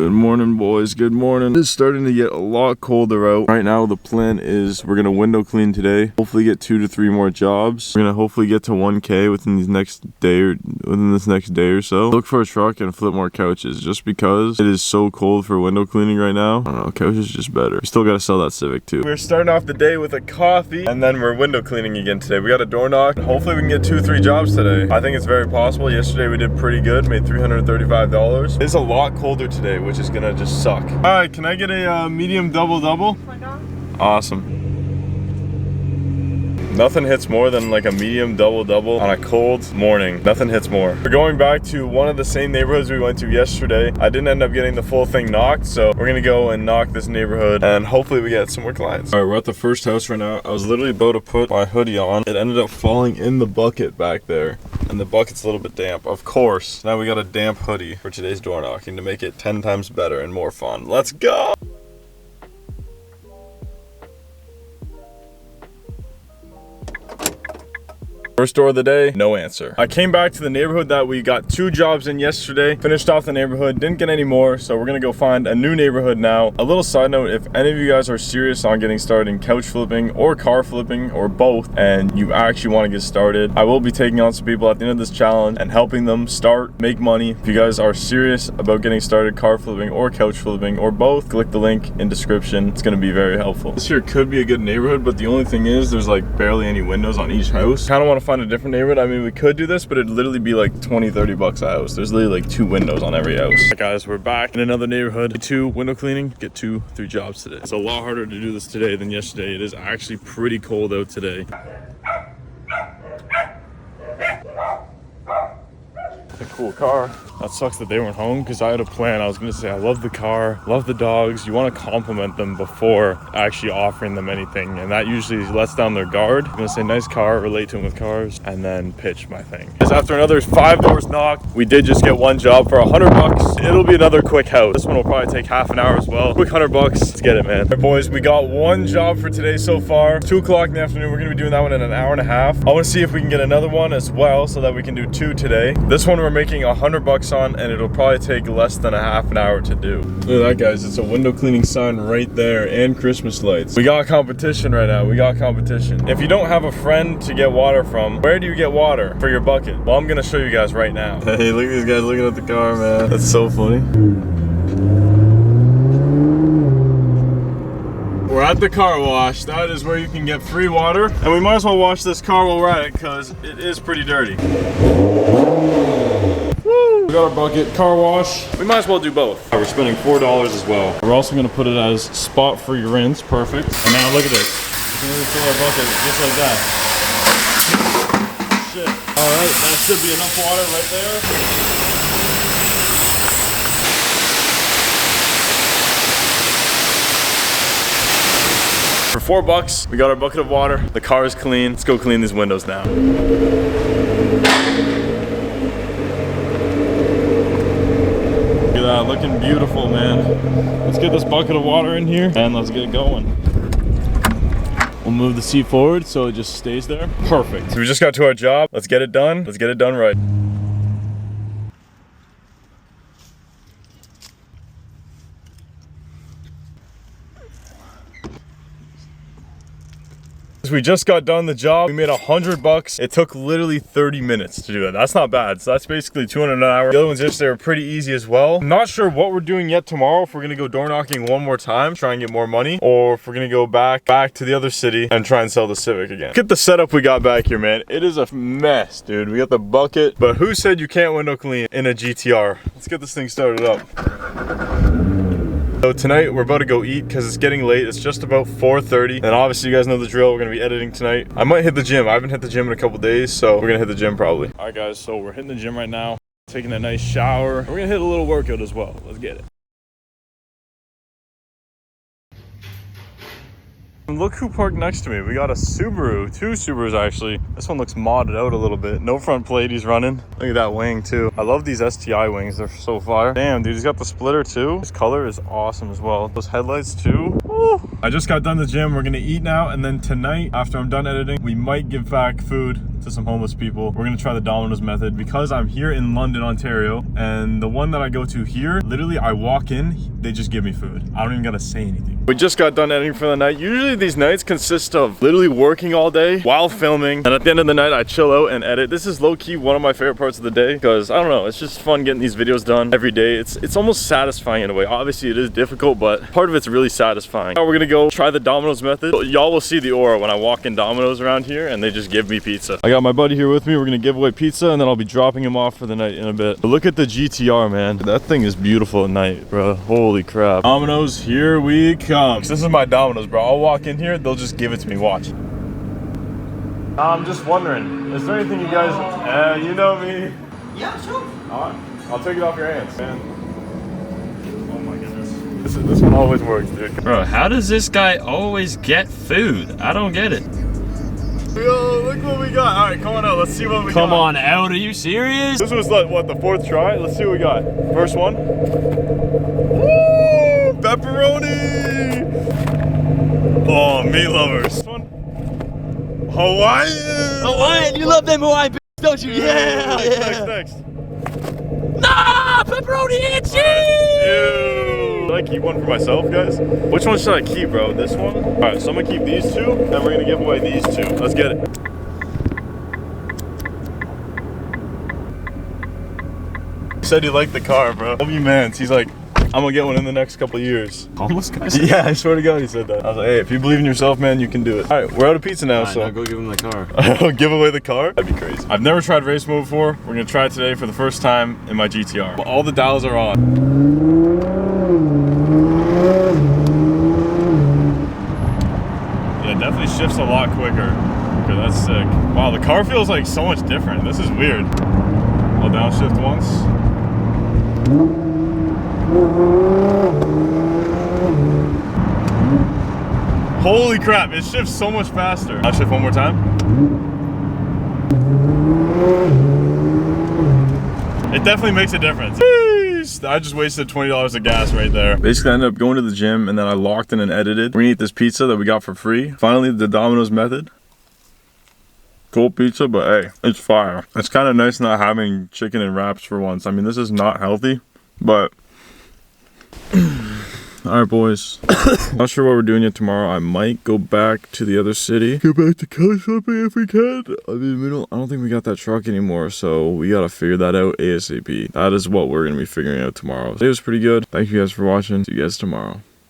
Good morning, boys. Good morning. It's starting to get a lot colder out. Right now, the plan is we're gonna window clean today. Hopefully get 2 to 3 more jobs. We're gonna hopefully get to 1K within this next day or so. Look for a truck and flip more couches just because it is so cold for window cleaning right now. I don't know, couches just better. We still gotta sell that Civic too. We're starting off the day with a coffee and then we're window cleaning again today. We got a door knock. Hopefully we can get 2 or 3 jobs today. I think it's very possible. Yesterday we did pretty good, made $335. It's a lot colder today, which is gonna just suck. All right, can I get a medium double? Awesome. Nothing hits more than like a medium double on a cold morning. Nothing hits more. We're going back to one of the same neighborhoods we went to yesterday. I didn't end up getting the full thing knocked, so we're gonna go and knock this neighborhood and hopefully we get some more clients. All right, we're at the first house right now. I was literally about to put my hoodie on. It ended up falling in the bucket back there, and the bucket's a little bit damp. Of course, now we got a damp hoodie for today's door knocking to make it 10 times better and more fun. Let's go! First door of the day, no answer. I came back to the neighborhood that we got 2 jobs in yesterday, finished off the neighborhood, didn't get any more, so we're gonna go find a new neighborhood now. A little side note, if any of you guys are serious on getting started in couch flipping or car flipping or both, and you actually wanna get started, I will be taking on some people at the end of this challenge and helping them start, make money. If you guys are serious about getting started car flipping or couch flipping or both, click the link in description. It's gonna be very helpful. This here could be a good neighborhood, but the only thing is there's like barely any windows on each house. Kinda wanna find a different neighborhood. I mean, we could do this, but it'd literally be like 20-30 bucks a house. There's literally like 2 windows on every house. Right, guys, we're back in another neighborhood. 2 window cleaning, get 2, 3 jobs today. It's a lot harder to do this today than yesterday. It is actually pretty cold out today. A cool car. That sucks that they weren't home because I had a plan. I was gonna say I love the car, love the dogs. You want to compliment them before actually offering them anything, and that usually lets down their guard. I'm gonna say nice car, relate to them with cars, and then pitch my thing. Because after another 5 doors knocked, we did just get 1 job for 100 bucks. It'll be another quick house. This one will probably take half an hour as well. Quick 100 bucks. Let's get it, man. All right, boys, we got 1 job for today so far. 2 o'clock in the afternoon. We're gonna be doing that one in an hour and a half. I want to see if we can get another one as well so that we can do 2 today. This one we're making 100 bucks on, and it'll probably take less than a half an hour to do. Look at that, guys. It's a window cleaning sign right there and Christmas lights. We got competition right now. We got competition. If you don't have a friend to get water from, where do you get water for your bucket? Well, I'm gonna show you guys right now. Hey, look at these guys looking at the car, man. That's so funny. We're at the car wash. That is where you can get free water. And we might as well wash this car while we're at it because it is pretty dirty. Woo! We got our bucket, car wash. We might as well do both. We're spending $4 as well. We're also gonna put it as spot-free rinse. Perfect. And now look at this. We can really fill our bucket just like that. Shit. All right, that should be enough water right there. For $4, we got our bucket of water. The car is clean. Let's go clean these windows now. Look at that, looking beautiful, man. Let's get this bucket of water in here and let's get it going. We'll move the seat forward so it just stays there. Perfect. So we just got to our job. Let's get it done. Let's get it done right. We just got done the job. We made 100 bucks. It took literally 30 minutes to do that. That's not bad. So that's basically 200 an hour. The other ones yesterday were pretty easy as well. I'm not sure what we're doing yet tomorrow. If we're gonna go door knocking one more time, try and get more money, or if we're gonna go back to the other city and try and sell the Civic again. Look at the setup we got back here, man. It is a mess, dude. We got the bucket, but who said you can't window clean in a GTR? Let's get this thing started up. So tonight we're about to go eat because it's getting late. It's just about 4:30, and obviously you guys know the drill. We're gonna be editing tonight. I might hit the gym. I haven't hit the gym in a couple days, so we're gonna hit the gym probably. All right, guys. So we're hitting the gym right now, taking a nice shower. We're gonna hit a little workout as well. Let's get it. Look who parked next to me. We got a Subaru, 2 Subarus actually. This one looks modded out a little bit. No front plate, he's running. Look at that wing too. I love these STI wings, they're so fire. Damn, dude, he's got the splitter too. His color is awesome as well. Those headlights too. Woo. Woo. I just got done the gym. We're gonna eat now, and then tonight, after I'm done editing, we might give back food to some homeless people. We're gonna try the Domino's method because I'm here in London, Ontario, and the one that I go to here, literally I walk in, they just give me food. I don't even gotta say anything. We just got done editing for the night. Usually these nights consist of literally working all day while filming, and at the end of the night I chill out and edit. This is low-key one of my favorite parts of the day because I don't know, it's just fun getting these videos done every day. It's almost satisfying in a way. Obviously it is difficult, but part of it's really satisfying. Now we're gonna go try the Domino's method. Y'all will see the aura when I walk in Domino's around here and they just give me pizza. I got my buddy here with me. We're gonna give away pizza and then I'll be dropping him off for the night in a bit. But look at the GTR, man. That thing is beautiful at night, bro. Holy crap. Domino's, here we come. This is my Domino's, bro. I'll walk in here, they'll just give it to me. Watch. I'm just wondering, is there anything you guys, you know me. Yeah, sure. All right, I'll take it off your hands, man. Oh my goodness. This one always works, dude. Bro, how does this guy always get food? I don't get it. Yo, look what we got. All right, come on out. Let's see what we got. Come on out. Are you serious? This was like, what, the fourth try? Let's see what we got. First one. Woo! Pepperoni! Oh, meat lovers. This one. Hawaiian! Hawaiian, you love them Hawaiian, don't you? Yeah! Next. Nah, pepperoni and cheese! Should I keep one for myself, guys? Which one should I keep, bro? This one? All right, so I'm gonna keep these two, and we're gonna give away these two. Let's get it. He said he liked the car, bro. Love you, man. He's like, I'm gonna get one in the next couple of years. Homeless guy? Yeah, I swear to God, he said that. I was like, hey, if you believe in yourself, man, you can do it. All right, we're out of pizza now, so I'll go give him the car. give away the car? That'd be crazy. I've never tried race mode before. We're gonna try it today for the first time in my GTR. All the dials are on. Yeah, it definitely shifts a lot quicker. Okay, that's sick. Wow, the car feels like so much different. This is weird. I'll downshift once. Holy crap, it shifts so much faster. I'll shift one more time. It definitely makes a difference. Jeez, I just wasted $20 of gas right there. Basically, I ended up going to the gym and then I locked in and edited. We're gonna eat this pizza that we got for free. Finally, the Domino's method. Cool pizza, but hey, it's fire. It's kind of nice not having chicken and wraps for once. I mean, this is not healthy, but all right, boys. Not sure what we're doing yet tomorrow. I might go back to the other city. Go back to car shopping if we can. I mean, I don't think we got that truck anymore, so we gotta figure that out ASAP. That is what we're gonna be figuring out tomorrow. It was pretty good. Thank you guys for watching. See you guys tomorrow.